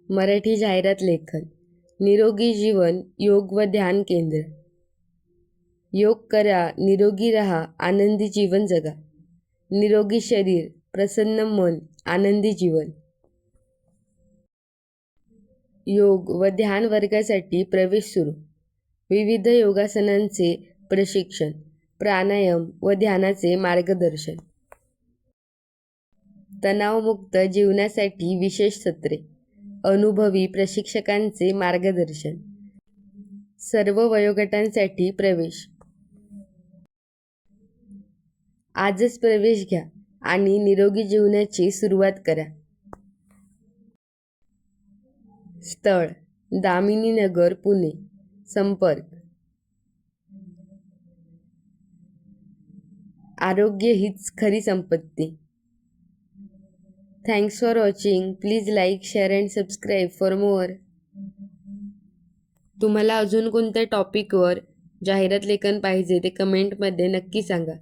मराठी जाहिरात लेखन. निरोगी जीवन योग व ध्यान केंद्र. योग करा, निरोगी रहा, आनंदी जीवन जगा. निरोगी शरीर, प्रसन्न मन, आनंदी जीवन. योग व ध्यान वर्गासाठी प्रवेश सुरू. विविध योगासनांचे प्रशिक्षण, प्राणायाम व ध्यानाचे मार्गदर्शन. तणावमुक्त जीवनासाठी विशेष सत्रे, अनुभवी प्रशिक्षकांचे मार्गदर्शन. सर्व वयोगटांसाठी प्रवेश. आजच प्रवेश घ्या आणि निरोगी जीवनाची सुरुवात करा. स्थळ: दामिनी नगर, पुणे. संपर्क: आरोग्य हीच खरी संपत्ती. Thanks for watching. Please like, share and subscribe for mower. तुम्हाला अजून कोणत्या टॉपिकवर जाहिरात लेखन पाहिजे ते कमेंटमध्ये नक्की सांगा.